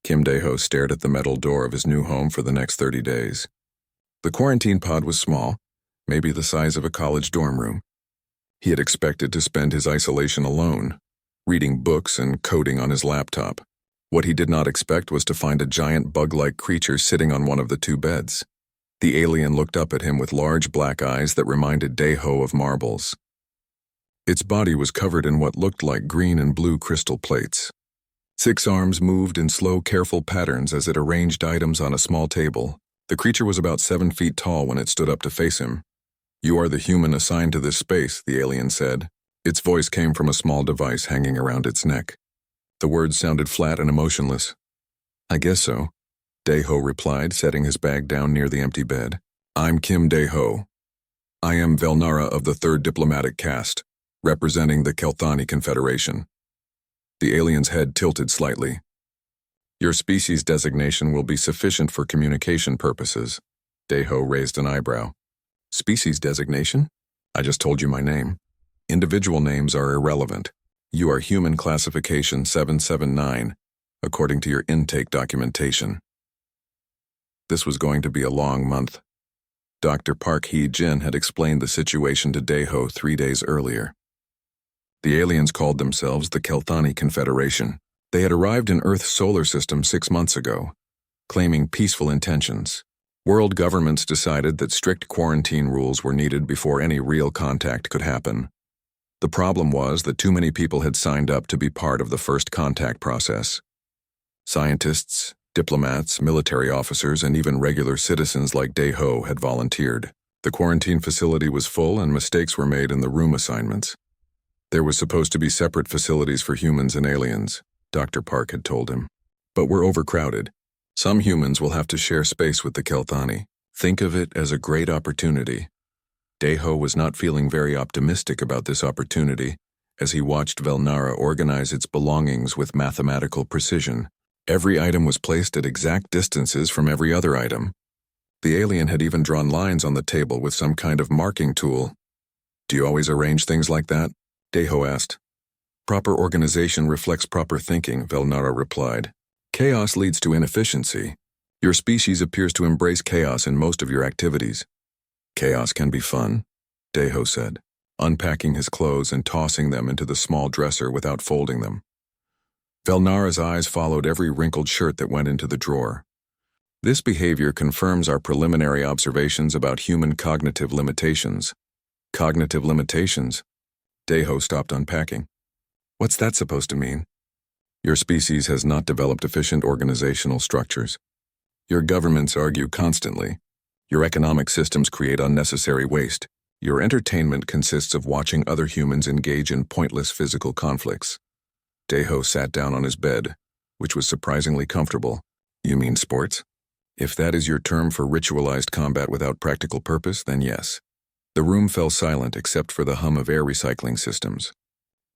Kim Dae-ho stared at the metal door of his new home for the next 30 days. The quarantine pod was small, maybe the size of a college dorm room. He had expected to spend his isolation alone, reading books and coding on his laptop. What he did not expect was to find a giant bug-like creature sitting on one of the two beds. The alien looked up at him with large black eyes that reminded Dae-ho of marbles. Its body was covered in what looked like green and blue crystal plates. 6 arms moved in slow, careful patterns as it arranged items on a small table. The creature was about 7 feet tall when it stood up to face him. "You are the human assigned to this space," the alien said. Its voice came from a small device hanging around its neck. The words sounded flat and emotionless. "I guess so," Dae-ho replied, setting his bag down near the empty bed. "I'm Kim Dae-ho. I am Velnara of the 3rd Diplomatic Caste, representing the Kelthani Confederation." The alien's head tilted slightly. "Your species designation will be sufficient for communication purposes." Dae-ho raised an eyebrow. "Species designation? I just told you my name. Individual names are irrelevant. You are human classification 779, according to your intake documentation." This was going to be a long month. Dr. Park Hee-jin had explained the situation to Dae-ho 3 days earlier. The aliens called themselves the Kelthani Confederation. They had arrived in Earth's solar system 6 months ago, claiming peaceful intentions. World governments decided that strict quarantine rules were needed before any real contact could happen. The problem was that too many people had signed up to be part of the first contact process. Scientists, diplomats, military officers, and even regular citizens like Dae-ho had volunteered. The quarantine facility was full and mistakes were made in the room assignments. There was supposed to be separate facilities for humans and aliens, Dr. Park had told him. But we're overcrowded. Some humans will have to share space with the Kelthani. Think of it as a great opportunity. Dae-ho was not feeling very optimistic about this opportunity as he watched Velnara organize its belongings with mathematical precision. Every item was placed at exact distances from every other item. The alien had even drawn lines on the table with some kind of marking tool. "Do you always arrange things like that?" Dae-ho asked. "Proper organization reflects proper thinking," Velnara replied. "Chaos leads to inefficiency. Your species appears to embrace chaos in most of your activities." "Chaos can be fun," Dae-ho said, unpacking his clothes and tossing them into the small dresser without folding them. Velnara's eyes followed every wrinkled shirt that went into the drawer. "This behavior confirms our preliminary observations about human cognitive limitations." "Cognitive limitations?" Dae-ho stopped unpacking. "What's that supposed to mean?" "Your species has not developed efficient organizational structures. Your governments argue constantly. Your economic systems create unnecessary waste. Your entertainment consists of watching other humans engage in pointless physical conflicts." Dae-ho sat down on his bed, which was surprisingly comfortable. "You mean sports? If that is your term for ritualized combat without practical purpose, then yes." The room fell silent except for the hum of air recycling systems.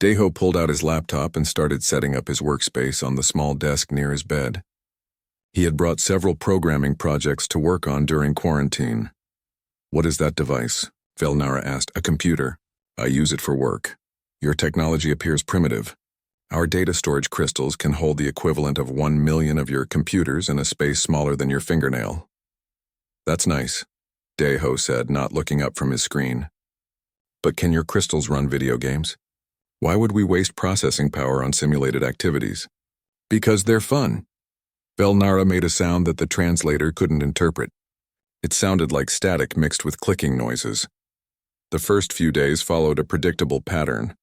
Dae-ho pulled out his laptop and started setting up his workspace on the small desk near his bed. He had brought several programming projects to work on during quarantine. "What is that device?" Velnara asked. "A computer. I use it for work. Your technology appears primitive. Our data storage crystals can hold the equivalent of 1 million of your computers in a space smaller than your fingernail." "That's nice," Dae-ho said, not looking up from his screen. "But can your crystals run video games? Why would we waste processing power on simulated activities?" "Because they're fun." Velnara made a sound that the translator couldn't interpret. It sounded like static mixed with clicking noises. The first few days followed a predictable pattern.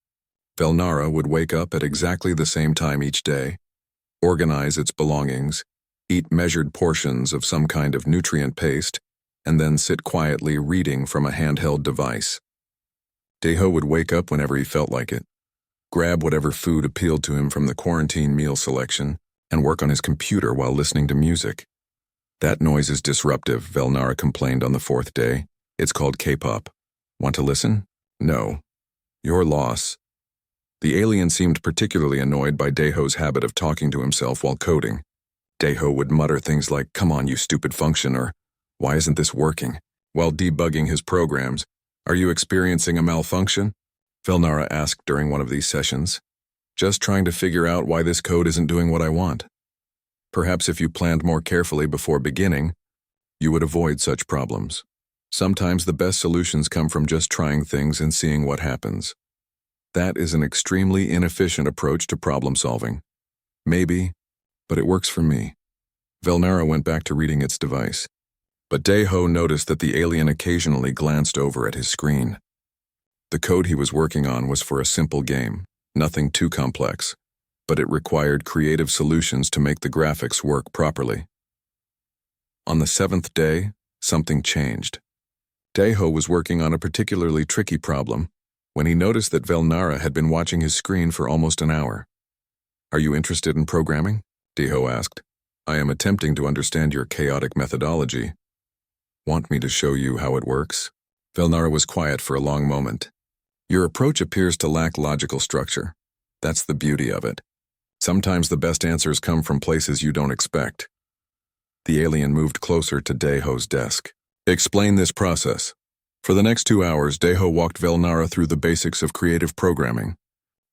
Velnara would wake up at exactly the same time each day, organize its belongings, eat measured portions of some kind of nutrient paste, and then sit quietly reading from a handheld device. Dae-ho would wake up whenever he felt like it, grab whatever food appealed to him from the quarantine meal selection, and work on his computer while listening to music. "That noise is disruptive," Velnara complained on the 4th day. "It's called K-pop. Want to listen?" "No." "Your loss." The alien seemed particularly annoyed by Dae-ho's habit of talking to himself while coding. Dae-ho would mutter things like, "Come on, you stupid function," or "Why isn't this working?" While debugging his programs. "Are you experiencing a malfunction?" Velnara asked during one of these sessions. "Just trying to figure out why this code isn't doing what I want." Perhaps if you planned more carefully before beginning, you would avoid such problems. Sometimes the best solutions come from just trying things and seeing what happens. That is an extremely inefficient approach to problem solving. Maybe, but it works for me. Velnara went back to reading its device. But Daeho noticed that the alien occasionally glanced over at his screen. The code he was working on was for a simple game, nothing too complex, but it required creative solutions to make the graphics work properly. On the 7th day, something changed. Daeho was working on a particularly tricky problem when he noticed that Velnara had been watching his screen for almost an hour. "Are you interested in programming?" Daeho asked. "I am attempting to understand your chaotic methodology. Want me to show you how it works?" Velnara was quiet for a long moment. "Your approach appears to lack logical structure. That's the beauty of it. Sometimes the best answers come from places you don't expect." The alien moved closer to Daeho's desk. "Explain this process." For the next 2 hours, Daeho walked Velnara through the basics of creative programming.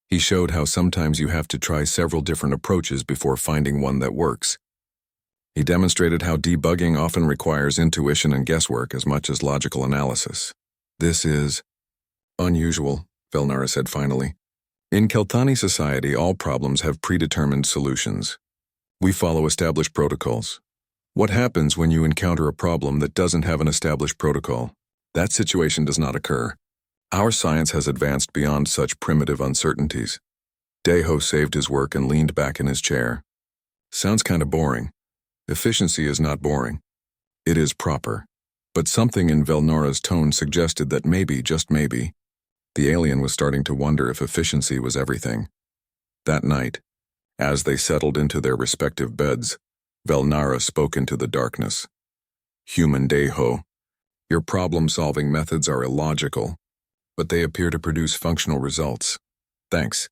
He showed how sometimes you have to try several different approaches before finding one that works. He demonstrated how debugging often requires intuition and guesswork as much as logical analysis. "This is unusual," Velnara said finally. "In Kelthani society, all problems have predetermined solutions. We follow established protocols. What happens when you encounter a problem that doesn't have an established protocol? That situation does not occur. Our science has advanced beyond such primitive uncertainties." Daeho saved his work and leaned back in his chair. "Sounds kind of boring." Efficiency is not boring. It is proper. But something in Velnara's tone suggested that maybe, just maybe, the alien was starting to wonder if efficiency was everything. That night, as they settled into their respective beds, Velnara spoke into the darkness. "Human Daeho, your problem-solving methods are illogical, but they appear to produce functional results. Thanks.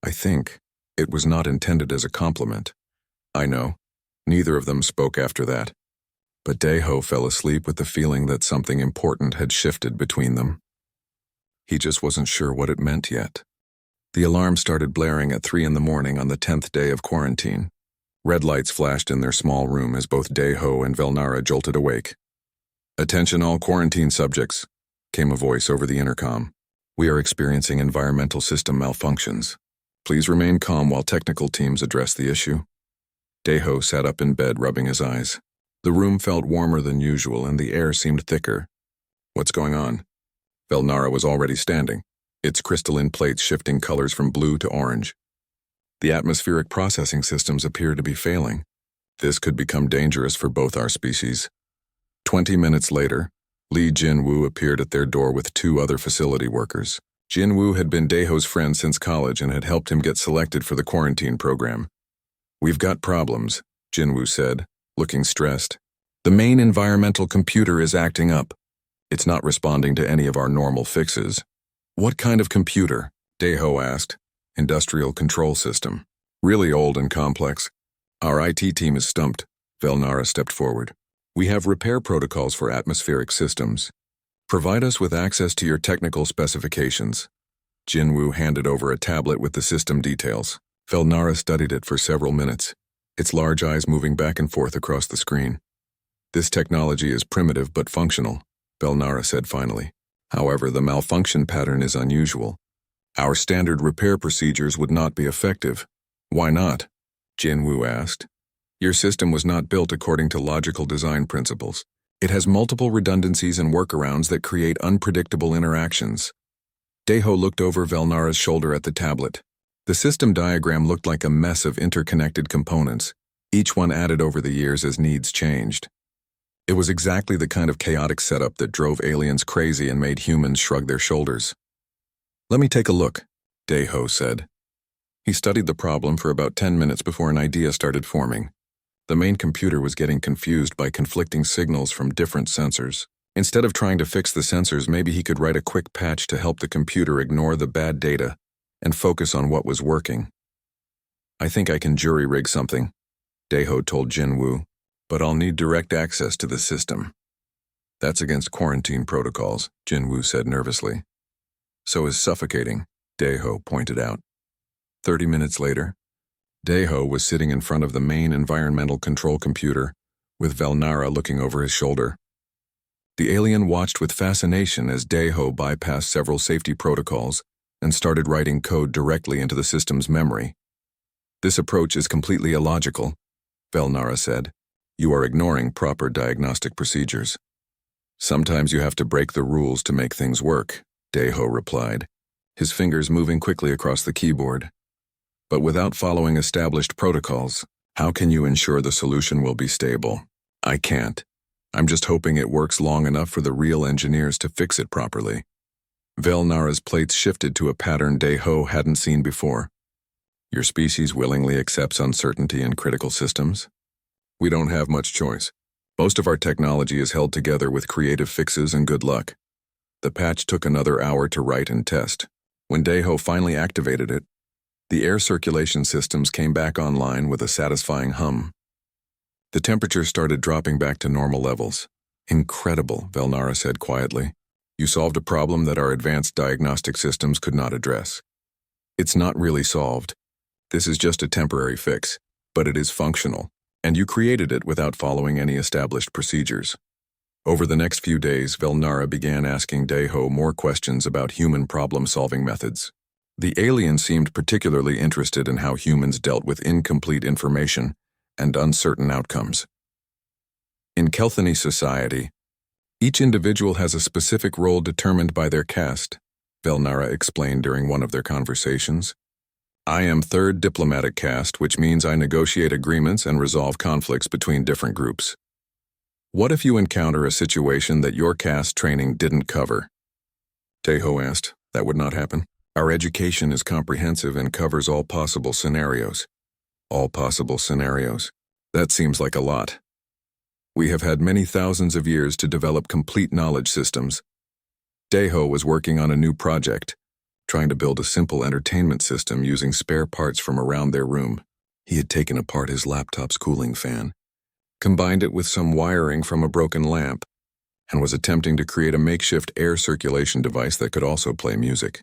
I think it was not intended as a compliment." "I know." Neither of them spoke after that. But Daeho fell asleep with the feeling that something important had shifted between them. He just wasn't sure what it meant yet. The alarm started blaring at 3 a.m. on the 10th day of quarantine. Red lights flashed in their small room as both Daeho and Velnara jolted awake. "Attention all quarantine subjects," came a voice over the intercom. "We are experiencing environmental system malfunctions. Please remain calm while technical teams address the issue." Daeho sat up in bed, rubbing his eyes. The room felt warmer than usual and the air seemed thicker. "What's going on?" Velnara was already standing, its crystalline plates shifting colors from blue to orange. "The atmospheric processing systems appear to be failing. This could become dangerous for both our species." 20 minutes later, Lee Jinwoo appeared at their door with 2 other facility workers. Jinwoo had been Daeho's friend since college and had helped him get selected for the quarantine program. "We've got problems," Jinwoo said, looking stressed. "The main environmental computer is acting up. It's not responding to any of our normal fixes." "What kind of computer?" Daeho asked. "Industrial control system. Really old and complex. Our IT team is stumped." Velnara stepped forward. "We have repair protocols for atmospheric systems. Provide us with access to your technical specifications." Jinwoo handed over a tablet with the system details. Velnara studied it for several minutes, its large eyes moving back and forth across the screen. "This technology is primitive but functional," Velnara said finally. "However, the malfunction pattern is unusual. Our standard repair procedures would not be effective." "Why not?" Jinwoo asked. "Your system was not built according to logical design principles. It has multiple redundancies and workarounds that create unpredictable interactions." Daeho looked over Velnara's shoulder at the tablet. The system diagram looked like a mess of interconnected components, each one added over the years as needs changed. It was exactly the kind of chaotic setup that drove aliens crazy and made humans shrug their shoulders. "Let me take a look," Daeho said. He studied the problem for about 10 minutes before an idea started forming. The main computer was getting confused by conflicting signals from different sensors. Instead of trying to fix the sensors, maybe he could write a quick patch to help the computer ignore the bad data and focus on what was working. "I think I can jury-rig something," Daeho told Jinwoo, "but I'll need direct access to the system." "That's against quarantine protocols," Jinwoo said nervously. "So is suffocating," Daeho pointed out. 30 minutes later, Deho was sitting in front of the main environmental control computer, with Velnara looking over his shoulder. The alien watched with fascination as Deho bypassed several safety protocols and started writing code directly into the system's memory. "This approach is completely illogical," Velnara said. "You are ignoring proper diagnostic procedures." "Sometimes you have to break the rules to make things work," Deho replied, his fingers moving quickly across the keyboard. "But without following established protocols, how can you ensure the solution will be stable? I can't. I'm just hoping it works long enough for the real engineers to fix it properly." Velnara's plates shifted to a pattern Deho hadn't seen before. "Your species willingly accepts uncertainty in critical systems? We don't have much choice. Most of our technology is held together with creative fixes and good luck." The patch took another hour to write and test. When Deho finally activated it, the air circulation systems came back online with a satisfying hum. The temperature started dropping back to normal levels. "Incredible," Velnara said quietly. "You solved a problem that our advanced diagnostic systems could not address." "It's not really solved. This is just a temporary fix, but it is functional, and you created it without following any established procedures." Over the next few days, Velnara began asking Deho more questions about human problem-solving methods. The alien seemed particularly interested in how humans dealt with incomplete information and uncertain outcomes. In Kelthany society, each individual has a specific role determined by their caste, Velnara explained during one of their conversations. "I am third diplomatic caste, which means I negotiate agreements and resolve conflicts between different groups. What if you encounter a situation that your caste training didn't cover?" Deho asked. "That would not happen. Our education is comprehensive and covers all possible scenarios." "All possible scenarios. That seems like a lot. We have had many thousands of years to develop complete knowledge systems." Deho was working on a new project, trying to build a simple entertainment system using spare parts from around their room. He had taken apart his laptop's cooling fan, combined it with some wiring from a broken lamp, and was attempting to create a makeshift air circulation device that could also play music.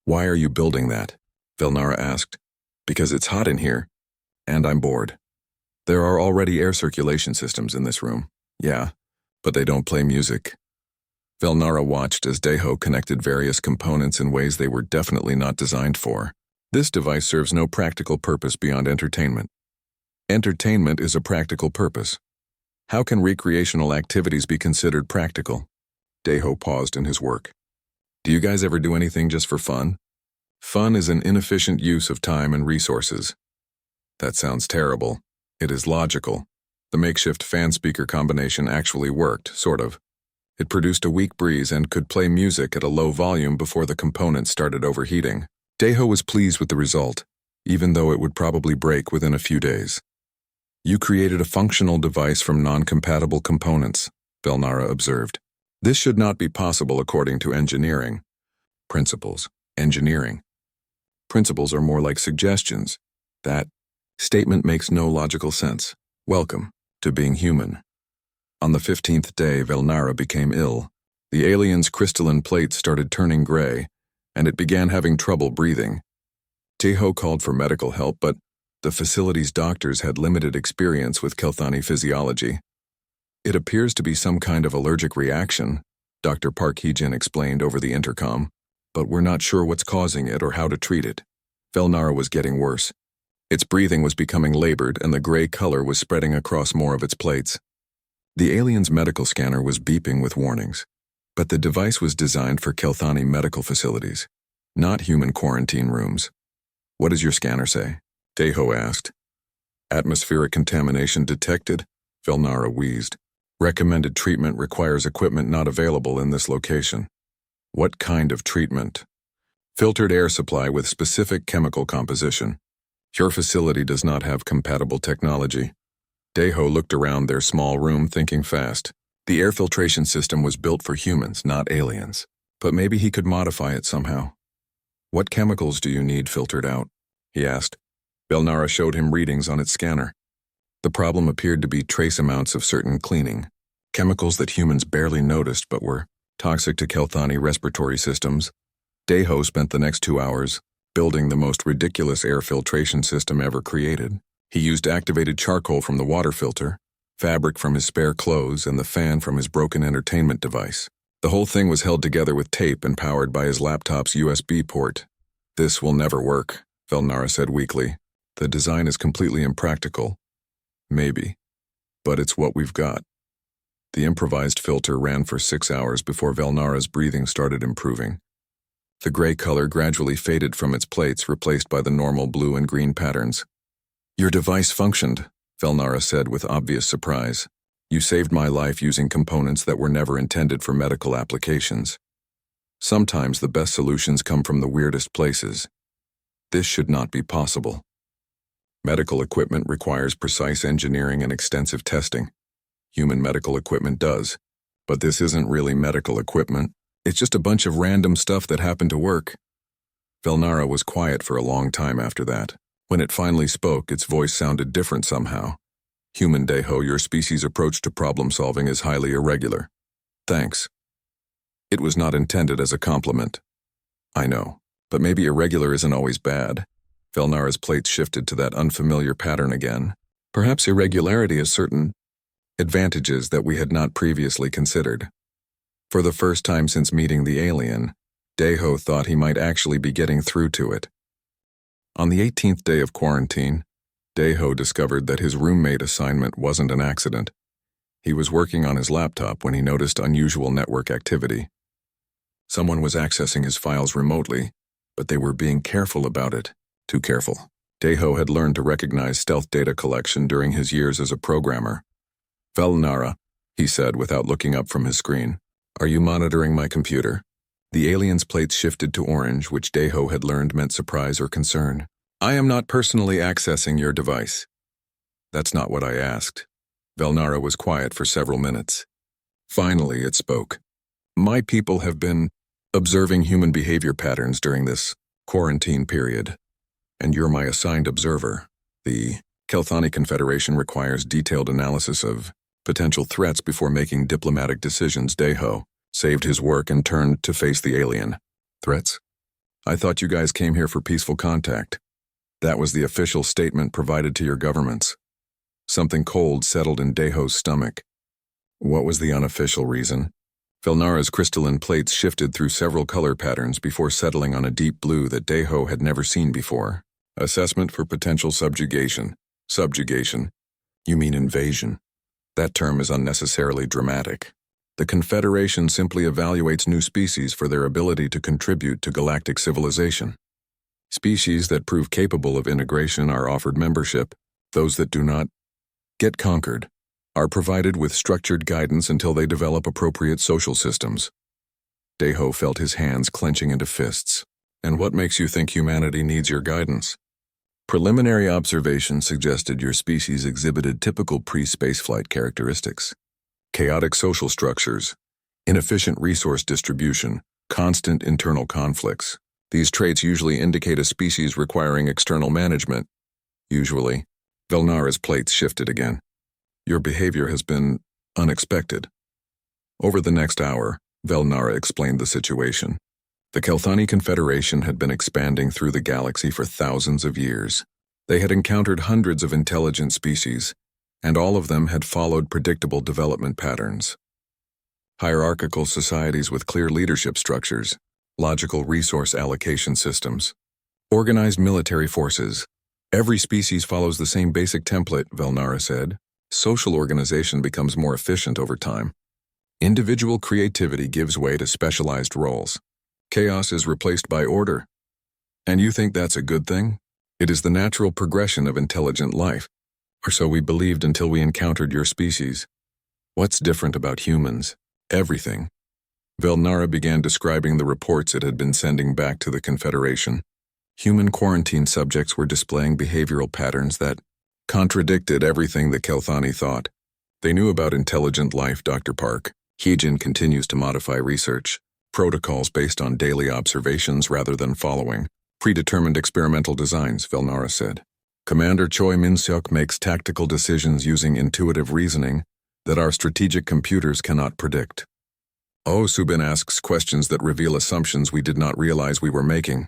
"Why are you building that?" Velnara asked. "Because it's hot in here, and I'm bored. There are already air circulation systems in this room." "Yeah, but they don't play music." Velnara watched as Deho connected various components in ways they were definitely not designed for. "This device serves no practical purpose beyond entertainment." "Entertainment is a practical purpose. How can recreational activities be considered practical?" Deho paused in his work. "Do you guys ever do anything just for fun?" "Fun is an inefficient use of time and resources." "That sounds terrible." "It is logical. The makeshift fan speaker combination actually worked, sort of. It produced a weak breeze and could play music at a low volume before the components started overheating." Deho was pleased with the result, even though it would probably break within a few days. "You created a functional device from non-compatible components," Velnara observed. "This should not be possible according to engineering principles." Engineering principles are more like suggestions. That statement makes no logical sense. Welcome to being human. On the 15th day, Velnara became ill. The alien's crystalline plate started turning gray, and it began having trouble breathing. Deho called for medical help, but the facility's doctors had limited experience with Kelthani physiology. "It appears to be some kind of allergic reaction," Dr. Park Heejin explained over the intercom, "but we're not sure what's causing it or how to treat it." Velnara was getting worse. Its breathing was becoming labored, and the gray color was spreading across more of its plates. The alien's medical scanner was beeping with warnings, but the device was designed for Kelthani medical facilities, not human quarantine rooms. "What does your scanner say?" Deho asked. "Atmospheric contamination detected," Velnara wheezed. "Recommended treatment requires equipment not available in this location." "What kind of treatment?" "Filtered air supply with specific chemical composition. Your facility does not have compatible technology." Deho looked around their small room, thinking fast. The air filtration system was built for humans, not aliens. But maybe he could modify it somehow. "What chemicals do you need filtered out?" he asked. Velnara showed him readings on its scanner. The problem appeared to be trace amounts of certain cleaning, chemicals that humans barely noticed but were toxic to Kelthani respiratory systems. Deho spent the next 2 hours building the most ridiculous air filtration system ever created. He used activated charcoal from the water filter, fabric from his spare clothes, and the fan from his broken entertainment device. The whole thing was held together with tape and powered by his laptop's USB port. "This will never work," Velnara said weakly. "The design is completely impractical." "Maybe. But it's what we've got." The improvised filter ran for 6 hours before Velnara's breathing started improving. The gray color gradually faded from its plates, replaced by the normal blue and green patterns. "Your device functioned," Velnara said with obvious surprise. "You saved my life using components that were never intended for medical applications. Sometimes the best solutions come from the weirdest places. This should not be possible. Medical equipment requires precise engineering and extensive testing. Human medical equipment does. But this isn't really medical equipment. It's just a bunch of random stuff that happened to work." Velnara was quiet for a long time after that. When it finally spoke, its voice sounded different somehow. "Human Deho, your species' approach to problem-solving is highly irregular. Thanks. It was not intended as a compliment." "I know, but maybe irregular isn't always bad." Velnara's plates shifted to that unfamiliar pattern again. "Perhaps irregularity has certain advantages that we had not previously considered." For the first time since meeting the alien, Deho thought he might actually be getting through to it. On the 18th day of quarantine, Deho discovered that his roommate assignment wasn't an accident. He was working on his laptop when he noticed unusual network activity. Someone was accessing his files remotely, but they were being careful about it. Too careful. Deho had learned to recognize stealth data collection during his years as a programmer. "Velnara," he said without looking up from his screen. "Are you monitoring my computer?" The alien's plates shifted to orange, which Deho had learned meant surprise or concern. "I am not personally accessing your device." "That's not what I asked." Velnara was quiet for several minutes. Finally, it spoke. "My people have been observing human behavior patterns during this quarantine period, and you're my assigned observer. The Kelthani Confederation requires detailed analysis of potential threats before making diplomatic decisions." Deho saved his work and turned to face the alien. "Threats? I thought you guys came here for peaceful contact. That was the official statement provided to your governments." Something cold settled in Deho's stomach. What was the unofficial reason? Velnara's crystalline plates shifted through several color patterns before settling on a deep blue that Deho had never seen before. "Assessment for potential subjugation." Subjugation? You mean invasion? That term is unnecessarily dramatic. The Confederation simply evaluates new species for their ability to contribute to galactic civilization. Species that prove capable of integration are offered membership. Those that do not get conquered are provided with structured guidance until they develop appropriate social systems. Deho felt his hands clenching into fists. "And what makes you think humanity needs your guidance?" "Preliminary observations suggested your species exhibited typical pre-spaceflight characteristics. Chaotic social structures, inefficient resource distribution, constant internal conflicts. These traits usually indicate a species requiring external management." "Usually." Velnara's plates shifted again. "Your behavior has been unexpected." Over the next hour, Velnara explained the situation. The Kelthani Confederation had been expanding through the galaxy for thousands of years. They had encountered hundreds of intelligent species, and all of them had followed predictable development patterns. Hierarchical societies with clear leadership structures, logical resource allocation systems, organized military forces. "Every species follows the same basic template," Velnara said. "Social organization becomes more efficient over time. Individual creativity gives way to specialized roles. Chaos is replaced by order. And you think that's a good thing? It is the natural progression of intelligent life. Or so we believed until we encountered your species. What's different about humans? Everything." Velnara began describing the reports it had been sending back to the Confederation. Human quarantine subjects were displaying behavioral patterns that contradicted everything the Kelthani thought. "They knew about intelligent life, Dr. Park. Heejin continues to modify research protocols based on daily observations rather than following predetermined experimental designs," Velnara said. "Commander Choi Min-seok makes tactical decisions using intuitive reasoning that our strategic computers cannot predict. Oh Subin asks questions that reveal assumptions we did not realize we were making."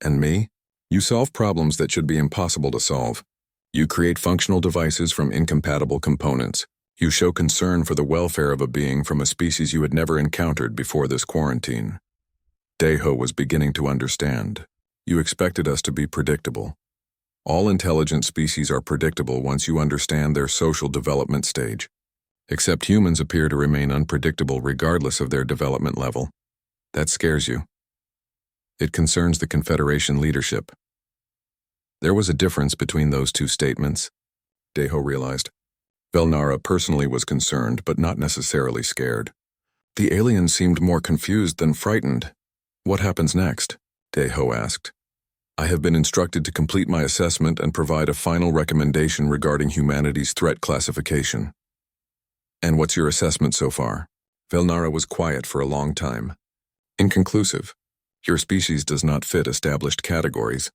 And me? You solve problems that should be impossible to solve. You create functional devices from incompatible components. You show concern for the welfare of a being from a species you had never encountered before this quarantine. Daeho was beginning to understand. You expected us to be predictable. All intelligent species are predictable once you understand their social development stage. Except humans appear to remain unpredictable regardless of their development level. That scares you. It concerns the Confederation leadership. There was a difference between those two statements, Daeho realized. Velnara personally was concerned, but not necessarily scared. The alien seemed more confused than frightened. What happens next? Daeho asked. I have been instructed to complete my assessment and provide a final recommendation regarding humanity's threat classification. And what's your assessment so far? Velnara was quiet for a long time. Inconclusive. Your species does not fit established categories.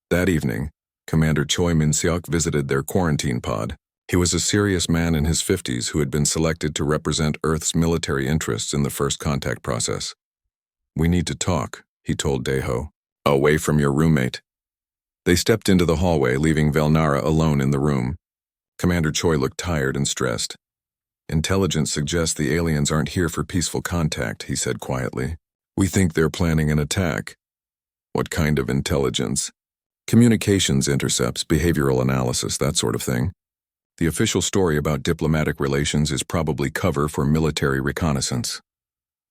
That evening, Commander Choi Min-seok visited their quarantine pod. He was a serious man in his 50s who had been selected to represent Earth's military interests in the first contact process. We need to talk, he told Daeho. Away from your roommate. They stepped into the hallway, leaving Velnara alone in the room. Commander Choi looked tired and stressed. Intelligence suggests the aliens aren't here for peaceful contact, he said quietly. We think they're planning an attack. What kind of intelligence? Communications intercepts, behavioral analysis, that sort of thing. The official story about diplomatic relations is probably cover for military reconnaissance.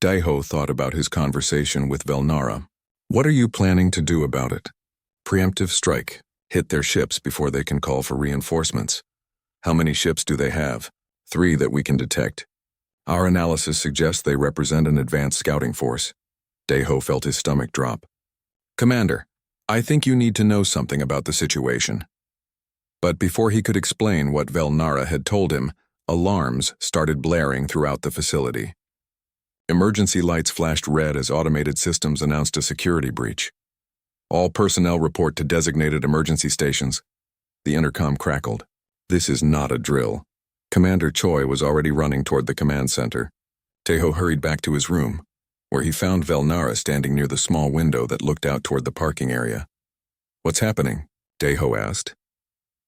Daeho thought about his conversation with Velnara. What are you planning to do about it? Preemptive strike. Hit their ships before they can call for reinforcements. How many ships do they have? 3 that we can detect. Our analysis suggests they represent an advanced scouting force. Daeho felt his stomach drop. Commander, I think you need to know something about the situation. But before he could explain what Velnara had told him, alarms started blaring throughout the facility. Emergency lights flashed red as automated systems announced a security breach. All personnel report to designated emergency stations. The intercom crackled. This is not a drill. Commander Choi was already running toward the command center. Daeho hurried back to his room, where he found Velnara standing near the small window that looked out toward the parking area. What's happening? Daeho asked.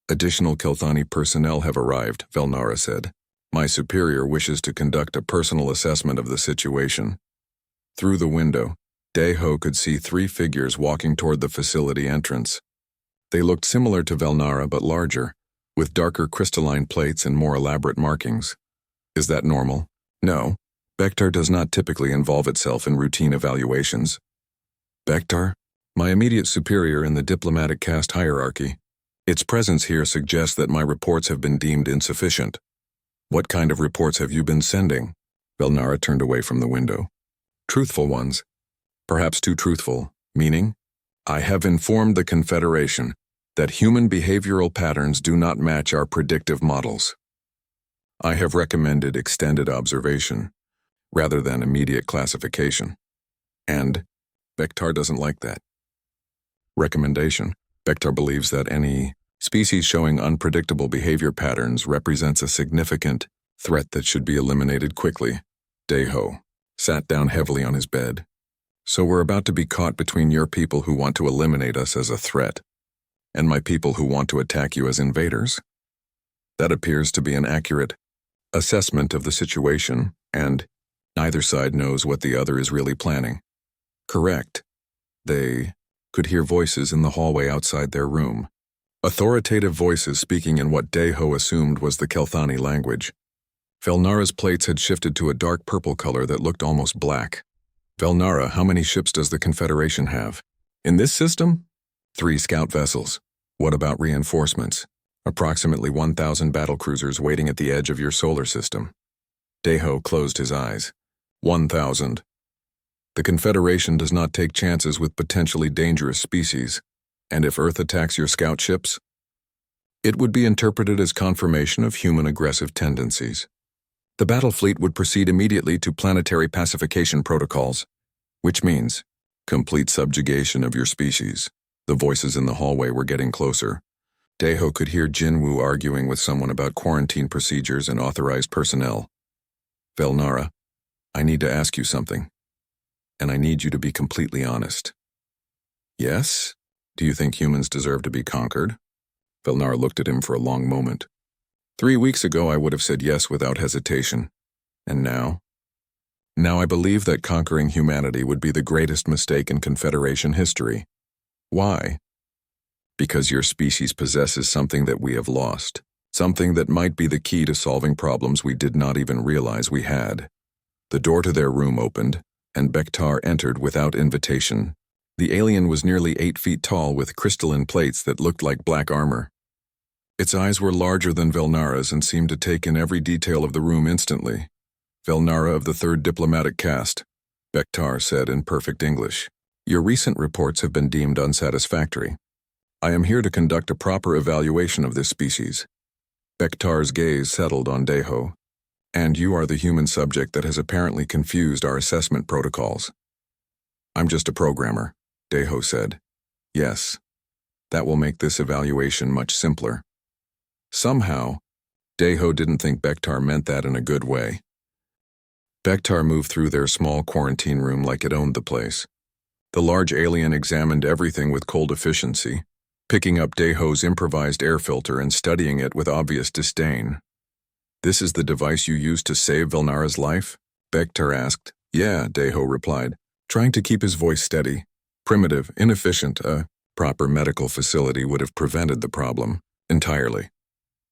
Additional Kelthani personnel have arrived, Velnara said. My superior wishes to conduct a personal assessment of the situation. Through the window, Daeho could see 3 figures walking toward the facility entrance. They looked similar to Velnara but larger, with darker crystalline plates and more elaborate markings. Is that normal? No. Bektar does not typically involve itself in routine evaluations. Bektar? My immediate superior in the diplomatic caste hierarchy. Its presence here suggests that my reports have been deemed insufficient. What kind of reports have you been sending? Velnara turned away from the window. Truthful ones. Perhaps too truthful. Meaning? I have informed the Confederation that human behavioral patterns do not match our predictive models. I have recommended extended observation, rather than immediate classification. And Bektar doesn't like that. Recommendation. Bektar believes that any species showing unpredictable behavior patterns represents a significant threat that should be eliminated quickly. Daeho sat down heavily on his bed. So we're about to be caught between your people who want to eliminate us as a threat, and my people who want to attack you as invaders. That appears to be an accurate assessment of the situation, and neither side knows what the other is really planning. Correct. They could hear voices in the hallway outside their room. Authoritative voices speaking in what Daeho assumed was the Kelthani language. Velnara's plates had shifted to a dark purple color that looked almost black. Velnara, how many ships does the Confederation have? In this system? 3 scout vessels. What about reinforcements? Approximately 1,000 battlecruisers waiting at the edge of your solar system. Daeho closed his eyes. 1,000. The Confederation does not take chances with potentially dangerous species. And if Earth attacks your scout ships, it would be interpreted as confirmation of human aggressive tendencies. The battle fleet would proceed immediately to planetary pacification protocols, which means complete subjugation of your species. The voices in the hallway were getting closer. Daeho could hear Jinwoo arguing with someone about quarantine procedures and authorized personnel. Velnara, I need to ask you something, and I need you to be completely honest. Yes? Do you think humans deserve to be conquered? Velnar looked at him for a long moment. 3 weeks ago I would have said yes without hesitation. And now? Now I believe that conquering humanity would be the greatest mistake in Confederation history. Why? Because your species possesses something that we have lost. Something that might be the key to solving problems we did not even realize we had. The door to their room opened, and Bektar entered without invitation. The alien was nearly 8 feet tall with crystalline plates that looked like black armor. Its eyes were larger than Velnara's and seemed to take in every detail of the room instantly. Velnara of the 3rd Diplomatic Caste, Bektar said in perfect English. Your recent reports have been deemed unsatisfactory. I am here to conduct a proper evaluation of this species. Bektar's gaze settled on Deho. And you are the human subject that has apparently confused our assessment protocols. I'm just a programmer, Deho said. Yes, that will make this evaluation much simpler. Somehow, Deho didn't think Bektar meant that in a good way. Bektar moved through their small quarantine room like it owned the place. The large alien examined everything with cold efficiency, picking up Deho's improvised air filter and studying it with obvious disdain. This is the device you used to save Velnara's life? Bektar asked. Yeah, Deho replied, trying to keep his voice steady. Primitive, inefficient, a proper medical facility would have prevented the problem entirely.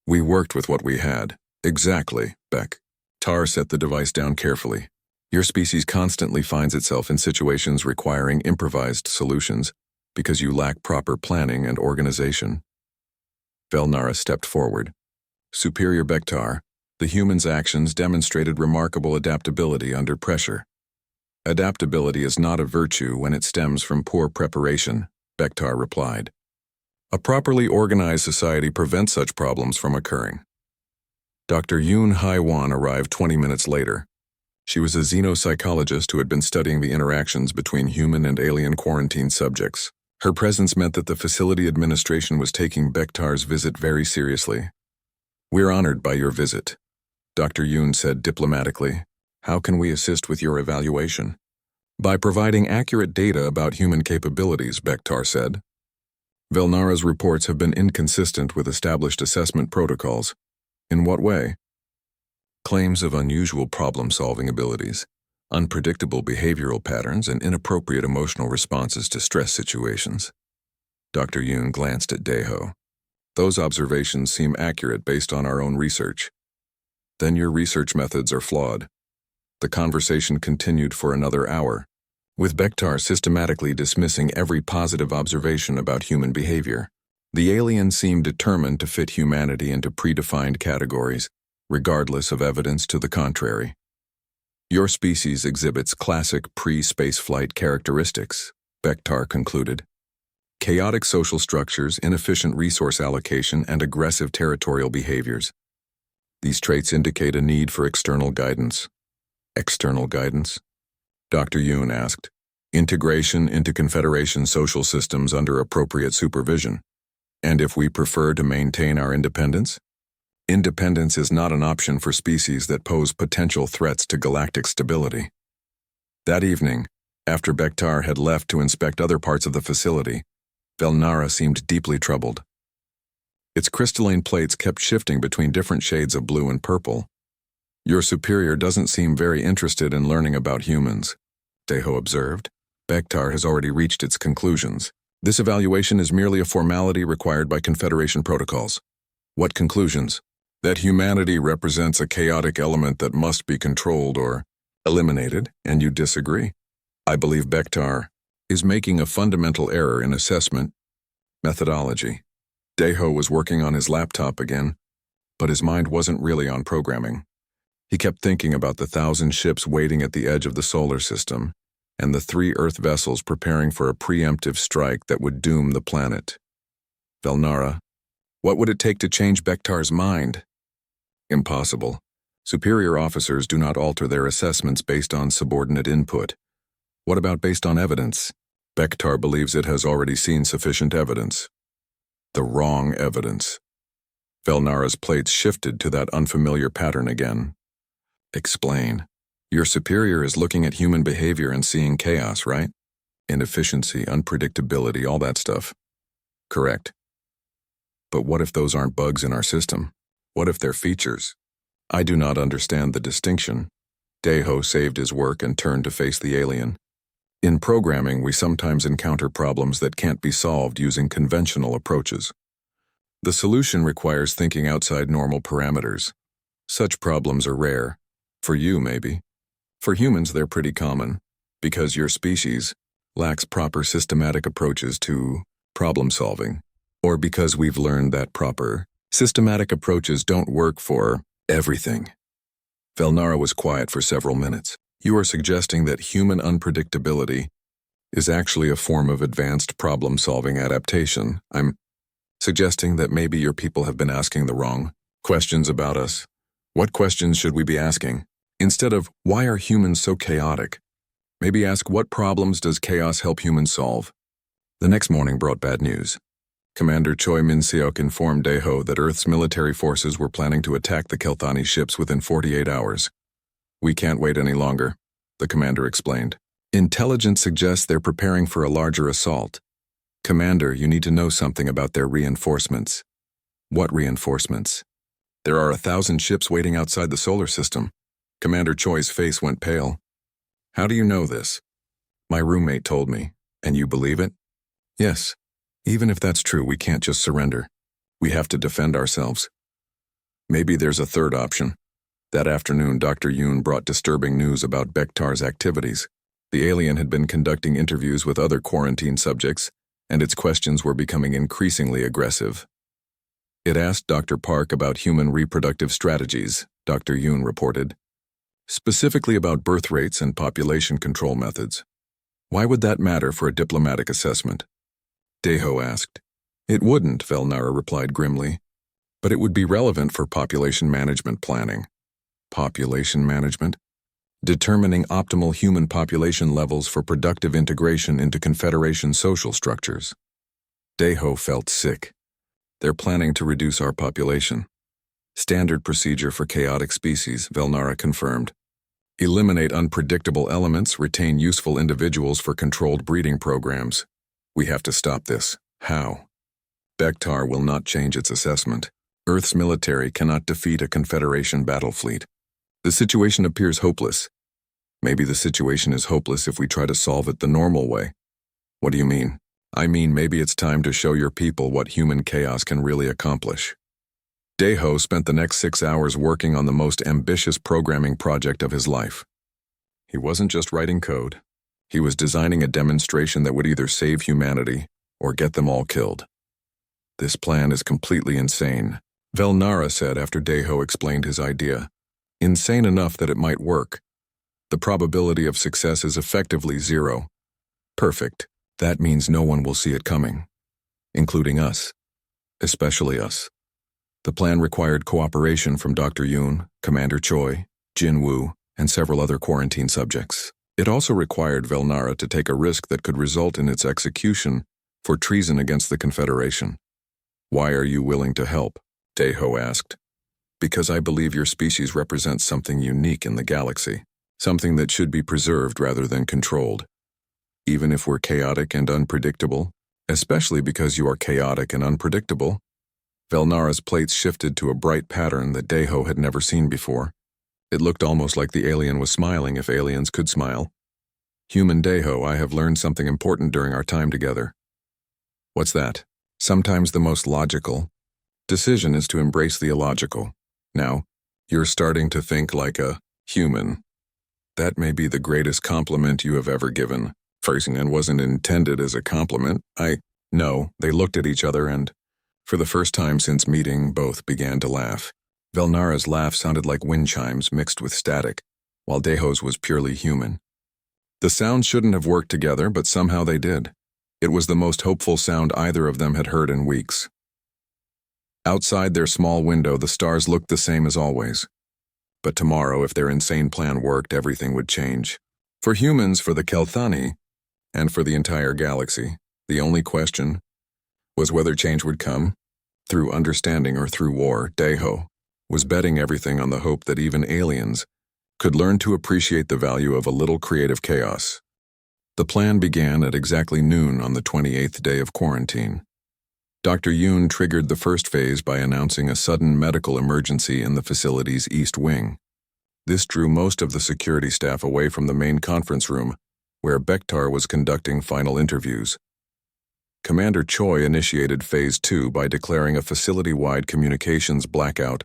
We worked with what we had. Exactly, Beck. Tar set the device down carefully. Your species constantly finds itself in situations requiring improvised solutions because you lack proper planning and organization. Velnara stepped forward. Superior Bektar, the human's actions demonstrated remarkable adaptability under pressure. Adaptability is not a virtue when it stems from poor preparation, Bektar replied. A properly organized society prevents such problems from occurring. Dr. Yoon Hai-wan arrived 20 minutes later. She was a xenopsychologist who had been studying the interactions between human and alien quarantine subjects. Her presence meant that the facility administration was taking Bektar's visit very seriously. We're honored by your visit, Dr. Yoon said diplomatically. How can we assist with your evaluation? By providing accurate data about human capabilities, Bektar said. Velnara's reports have been inconsistent with established assessment protocols. In what way? Claims of unusual problem-solving abilities, unpredictable behavioral patterns, and inappropriate emotional responses to stress situations. Dr. Yoon glanced at Deho. Those observations seem accurate based on our own research. Then your research methods are flawed. The conversation continued for another hour, with Bektar systematically dismissing every positive observation about human behavior. The alien seemed determined to fit humanity into predefined categories, regardless of evidence to the contrary. Your species exhibits classic pre-spaceflight characteristics, Bektar concluded. Chaotic social structures, inefficient resource allocation, and aggressive territorial behaviors. These traits indicate a need for external guidance. External guidance? Dr. Yoon asked. Integration into Confederation social systems under appropriate supervision. And if we prefer to maintain our independence? Independence is not an option for species that pose potential threats to galactic stability. That evening, after Bektar had left to inspect other parts of the facility, Velnara seemed deeply troubled. Its crystalline plates kept shifting between different shades of blue and purple. Your superior doesn't seem very interested in learning about humans, Deho observed. Bektar has already reached its conclusions. This evaluation is merely a formality required by Confederation protocols. What conclusions? That humanity represents a chaotic element that must be controlled or eliminated, and you disagree? I believe Bektar is making a fundamental error in assessment methodology. Deho was working on his laptop again, but his mind wasn't really on programming. He kept thinking about the 1,000 ships waiting at the edge of the solar system, and the 3 Earth vessels preparing for a preemptive strike that would doom the planet. Velnara, what would it take to change Bektar's mind? Impossible. Superior officers do not alter their assessments based on subordinate input. What about based on evidence? Bektar believes it has already seen sufficient evidence. The wrong evidence. Velnara's plates shifted to that unfamiliar pattern again. Explain. Your superior is looking at human behavior and seeing chaos, right? inefficiency, unpredictability, all that stuff. Correct. But what if those aren't bugs in our system? What if they're features? I do not understand the distinction. Deho saved his work and turned to face the alien. In programming, we sometimes encounter problems that can't be solved using conventional approaches. The solution requires thinking outside normal parameters. Such problems are rare. For you, maybe. For humans, they're pretty common, because your species lacks proper systematic approaches to problem solving, or because we've learned that proper, systematic approaches don't work for everything. Velnara was quiet for several minutes. You are suggesting that human unpredictability is actually a form of advanced problem-solving adaptation. I'm suggesting that maybe your people have been asking the wrong questions about us. What questions should we be asking? Instead of, why are humans so chaotic? Maybe ask, what problems does chaos help humans solve? The next morning brought bad news. Commander Choi Min-seok informed Deho that Earth's military forces were planning to attack the Kelthani ships within 48 hours. We can't wait any longer, the commander explained. Intelligence suggests they're preparing for a larger assault. Commander, you need to know something about their reinforcements. What reinforcements? There are 1,000 ships waiting outside the solar system. Commander Choi's face went pale. How do you know this? My roommate told me. And you believe it? Yes. Even if that's true, we can't just surrender. We have to defend ourselves. Maybe there's a third option. That afternoon, Dr. Yoon brought disturbing news about Bektar's activities. The alien had been conducting interviews with other quarantine subjects, and its questions were becoming increasingly aggressive. It asked Dr. Park about human reproductive strategies, Dr. Yoon reported. Specifically about birth rates and population control methods. Why would that matter for a diplomatic assessment? Deho asked. It wouldn't, Velnara replied grimly. But it would be relevant for population management planning. Population management? Determining optimal human population levels for productive integration into Confederation social structures. Deho felt sick. They're planning to reduce our population. Standard procedure for chaotic species, Velnara confirmed. Eliminate unpredictable elements, retain useful individuals for controlled breeding programs. We have to stop this. How? Bektar will not change its assessment. Earth's military cannot defeat a Confederation battle fleet. The situation appears hopeless. Maybe the situation is hopeless if we try to solve it the normal way. What do you mean? I mean, maybe it's time to show your people what human chaos can really accomplish. Deho spent the next 6 hours working on the most ambitious programming project of his life. He wasn't just writing code. He was designing a demonstration that would either save humanity or get them all killed. This plan is completely insane, Velnara said after Deho explained his idea. Insane enough that it might work. The probability of success is effectively 0. Perfect. That means no one will see it coming, including us, especially us. The plan required cooperation from Dr. Yoon, Commander Choi, Jin Woo, and several other quarantine subjects. It also required Velnara to take a risk that could result in its execution for treason against the Confederation. Why are you willing to help? Deho asked. Because I believe your species represents something unique in the galaxy, something that should be preserved rather than controlled. Even if we're chaotic and unpredictable, especially because you are chaotic and unpredictable. Velnara's plates shifted to a bright pattern that Deho had never seen before. It looked almost like the alien was smiling if aliens could smile. Human Deho, I have learned something important during our time together. What's that? Sometimes the most logical decision is to embrace the illogical. Now, you're starting to think like a human. That may be the greatest compliment you have ever given. Phrasing and wasn't intended as a compliment. No, they looked at each other and, for the first time since meeting, both began to laugh. Velnara's laugh sounded like wind chimes mixed with static, while Deho's was purely human. The sounds shouldn't have worked together, but somehow they did. It was the most hopeful sound either of them had heard in weeks. Outside their small window, the stars looked the same as always. But tomorrow, if their insane plan worked, everything would change. For humans, for the Kelthani, and for the entire galaxy, the only question was whether change would come, through understanding or through war. Deho was betting everything on the hope that even aliens could learn to appreciate the value of a little creative chaos. The plan began at exactly noon on the 28th day of quarantine. Dr. Yoon triggered the first phase by announcing a sudden medical emergency in the facility's east wing. This drew most of the security staff away from the main conference room, where Bektar was conducting final interviews. Commander Choi initiated Phase 2 by declaring a facility-wide communications blackout,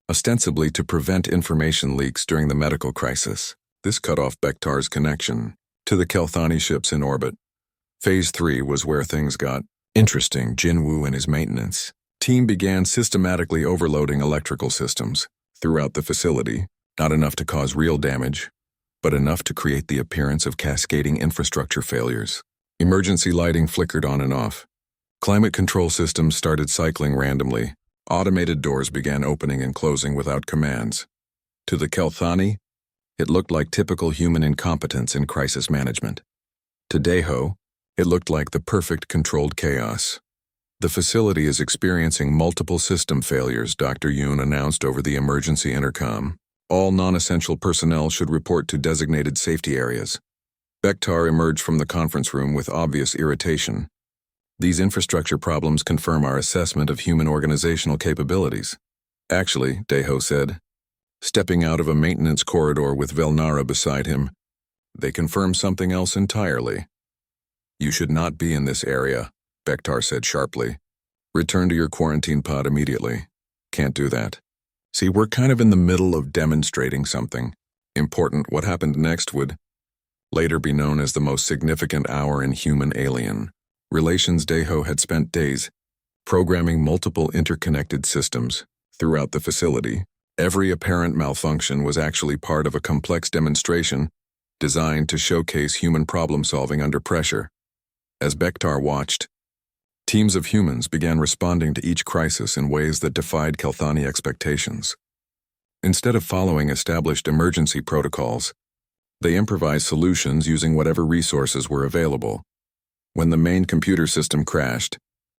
ostensibly to prevent information leaks during the medical crisis. This cut off Bektar's connection to the Kelthani ships in orbit. Phase 3 was where things got interesting. Jinwoo and his maintenance team began systematically overloading electrical systems throughout the facility, not enough to cause real damage, but enough to create the appearance of cascading infrastructure failures. Emergency lighting flickered on and off. Climate control systems started cycling randomly. Automated doors began opening and closing without commands. To the Kelthani, it looked like typical human incompetence in crisis management. To Daeho, it looked like the perfect controlled chaos. The facility is experiencing multiple system failures, Dr. Yoon announced over the emergency intercom. All non-essential personnel should report to designated safety areas. Bektar emerged from the conference room with obvious irritation. These infrastructure problems confirm our assessment of human organizational capabilities. Actually, Daeho said, stepping out of a maintenance corridor with Velnara beside him, they confirm something else entirely. You should not be in this area, Bektar said sharply. Return to your quarantine pod immediately. Can't do that. See, we're kind of in the middle of demonstrating something important. What happened next would later be known as the most significant hour in human-alien relations. Daeho had spent days programming multiple interconnected systems throughout the facility. Every apparent malfunction was actually part of a complex demonstration designed to showcase human problem-solving under pressure. As Bektar watched, teams of humans began responding to each crisis in ways that defied Kelthani expectations. Instead of following established emergency protocols, they improvised solutions using whatever resources were available. When the main computer system crashed,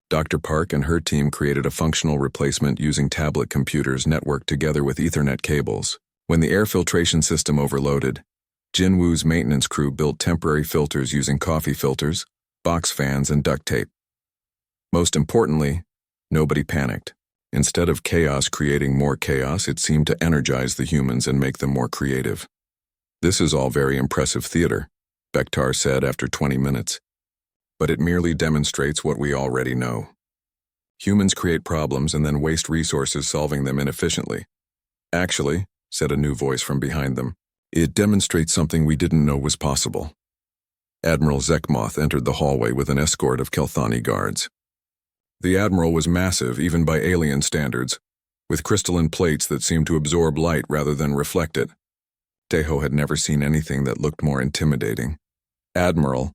Dr. Park and her team created a functional replacement using tablet computers networked together with Ethernet cables. When the air filtration system overloaded, Jinwoo's maintenance crew built temporary filters using coffee filters, box fans, and duct tape. Most importantly, nobody panicked. Instead of chaos creating more chaos, it seemed to energize the humans and make them more creative. This is all very impressive theater, Bektar said after 20 minutes. But it merely demonstrates what we already know. Humans create problems and then waste resources solving them inefficiently. Actually, said a new voice from behind them, it demonstrates something we didn't know was possible. Admiral Zekmoth entered the hallway with an escort of Kelthani guards. The Admiral was massive, even by alien standards, with crystalline plates that seemed to absorb light rather than reflect it. Daeho had never seen anything that looked more intimidating. Admiral,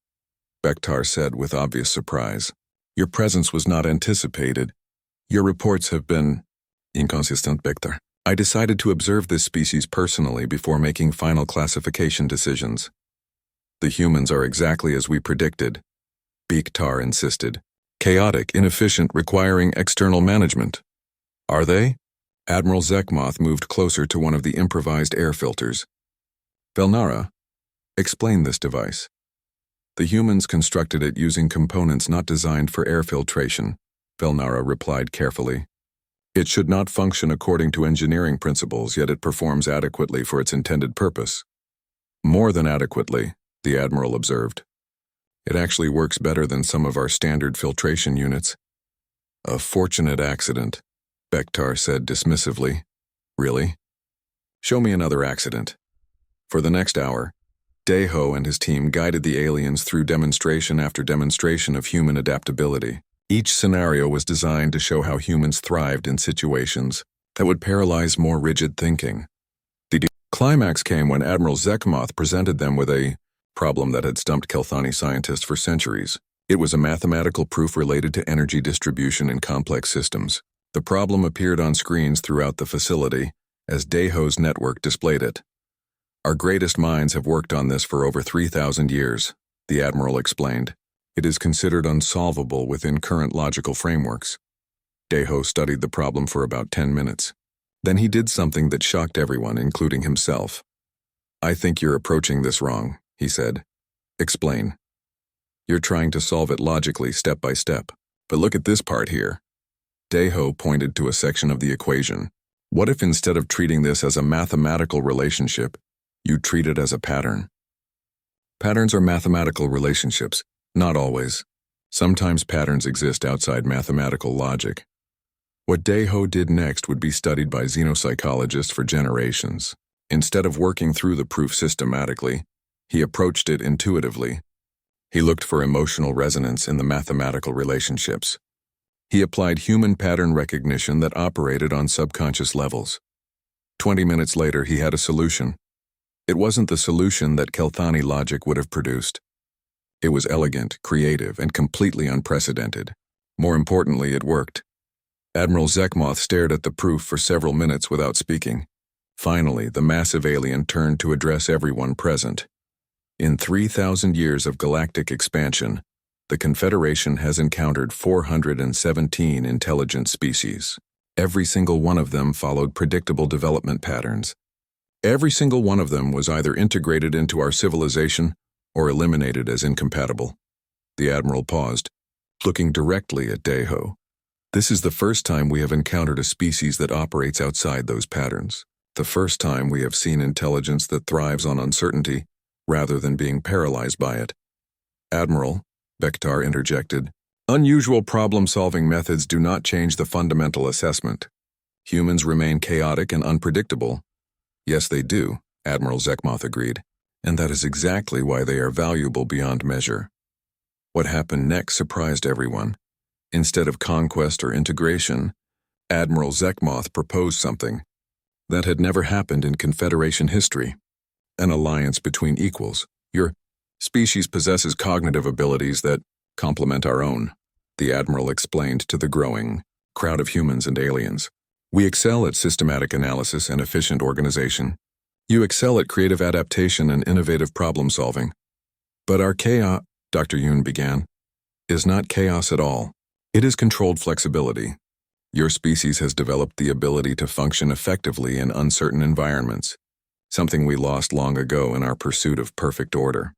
Bektar said with obvious surprise, your presence was not anticipated. Your reports have been inconsistent, Bektar. I decided to observe this species personally before making final classification decisions. The humans are exactly as we predicted, Bektar insisted. Chaotic, inefficient, requiring external management. Are they? Admiral Zekmoth moved closer to one of the improvised air filters. Velnara, explain this device. The humans constructed it using components not designed for air filtration, Velnara replied carefully. It should not function according to engineering principles, yet it performs adequately for its intended purpose. More than adequately, the Admiral observed. It actually works better than some of our standard filtration units. A fortunate accident, Bektar said dismissively. Really? Show me another accident. For the next hour, Daeho and his team guided the aliens through demonstration after demonstration of human adaptability. Each scenario was designed to show how humans thrived in situations that would paralyze more rigid thinking. The climax came when Admiral Zekmoth presented them with a problem that had stumped Kelthani scientists for centuries. It was a mathematical proof related to energy distribution in complex systems. The problem appeared on screens throughout the facility as Daeho's network displayed it. Our greatest minds have worked on this for over 3,000 years, the Admiral explained. It is considered unsolvable within current logical frameworks. Daeho studied the problem for about 10 minutes. Then he did something that shocked everyone, including himself. I think you're approaching this wrong, he said. Explain. You're trying to solve it logically, step by step. But look at this part here. Daeho pointed to a section of the equation. What if instead of treating this as a mathematical relationship, you treat it as a pattern? Patterns are mathematical relationships, not always. Sometimes patterns exist outside mathematical logic. What Daeho did next would be studied by xenopsychologists for generations. Instead of working through the proof systematically, he approached it intuitively. He looked for emotional resonance in the mathematical relationships. He applied human pattern recognition that operated on subconscious levels. 20 minutes later, he had a solution. It wasn't the solution that Kelthani logic would have produced. It was elegant, creative, and completely unprecedented. More importantly, it worked. Admiral Zekmoth stared at the proof for several minutes without speaking. Finally, the massive alien turned to address everyone present. In 3,000 years of galactic expansion, the Confederation has encountered 417 intelligent species. Every single one of them followed predictable development patterns. Every single one of them was either integrated into our civilization or eliminated as incompatible. The Admiral paused, looking directly at Daeho. This is the first time we have encountered a species that operates outside those patterns. The first time we have seen intelligence that thrives on uncertainty rather than being paralyzed by it. Admiral, Bektar interjected, unusual problem-solving methods do not change the fundamental assessment. Humans remain chaotic and unpredictable. Yes, they do, Admiral Zekmoth agreed, and that is exactly why they are valuable beyond measure. What happened next surprised everyone. Instead of conquest or integration, Admiral Zekmoth proposed something that had never happened in Confederation history. An alliance between equals. Your species possesses cognitive abilities that complement our own, the Admiral explained to the growing crowd of humans and aliens. We excel at systematic analysis and efficient organization. You excel at creative adaptation and innovative problem-solving. But our chaos, Dr. Yoon began, is not chaos at all. It is controlled flexibility. Your species has developed the ability to function effectively in uncertain environments, something we lost long ago in our pursuit of perfect order.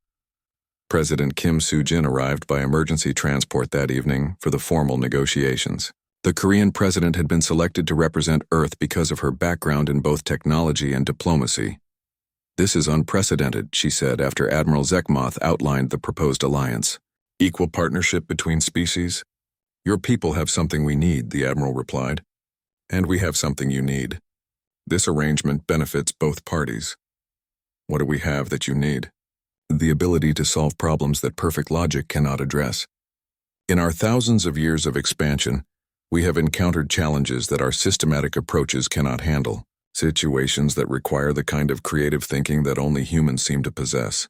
President Kim Soo-jin arrived by emergency transport that evening for the formal negotiations. The Korean president had been selected to represent Earth because of her background in both technology and diplomacy. This is unprecedented, she said after Admiral Zekmoth outlined the proposed alliance. Equal partnership between species? Your people have something we need, the Admiral replied. And we have something you need. This arrangement benefits both parties. What do we have that you need? The ability to solve problems that perfect logic cannot address. In our thousands of years of expansion, we have encountered challenges that our systematic approaches cannot handle, situations that require the kind of creative thinking that only humans seem to possess.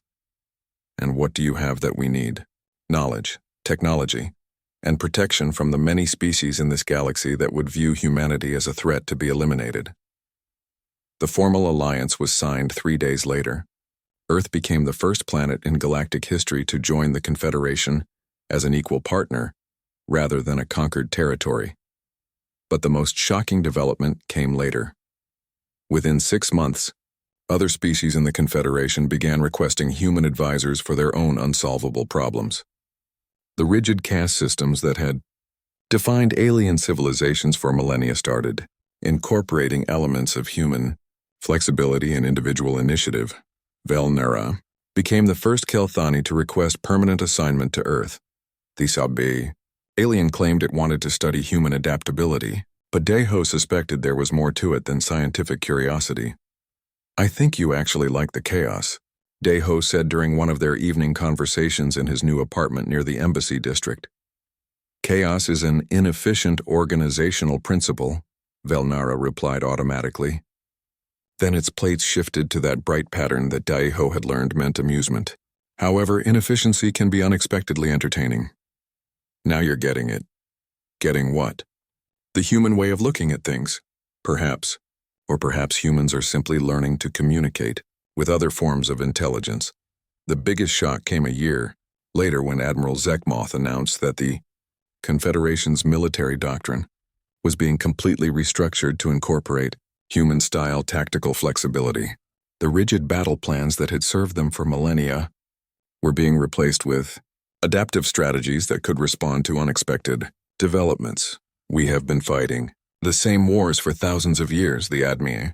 And what do you have that we need? Knowledge, technology, and protection from the many species in this galaxy that would view humanity as a threat to be eliminated. The formal alliance was signed 3 days later. Earth became the first planet in galactic history to join the Confederation as an equal partner, rather than a conquered territory. But the most shocking development came later. Within 6 months, other species in the Confederation began requesting human advisors for their own unsolvable problems. The rigid caste systems that had defined alien civilizations for millennia started incorporating elements of human flexibility and individual initiative. Velnera became the first Kelthani to request permanent assignment to Earth. The Sabi alien claimed it wanted to study human adaptability, but Daeho suspected there was more to it than scientific curiosity. I think you actually like the chaos, Daeho said during one of their evening conversations in his new apartment near the embassy district. Chaos is an inefficient organizational principle, Velnara replied automatically. Then its plates shifted to that bright pattern that Daeho had learned meant amusement. However, inefficiency can be unexpectedly entertaining. Now you're getting it. Getting what? The human way of looking at things, perhaps. Or perhaps humans are simply learning to communicate with other forms of intelligence. The biggest shock came a year later when Admiral Zekmoth announced that the Confederation's military doctrine was being completely restructured to incorporate human-style tactical flexibility. The rigid battle plans that had served them for millennia were being replaced with adaptive strategies that could respond to unexpected developments. We have been fighting the same wars for thousands of years, the Admiral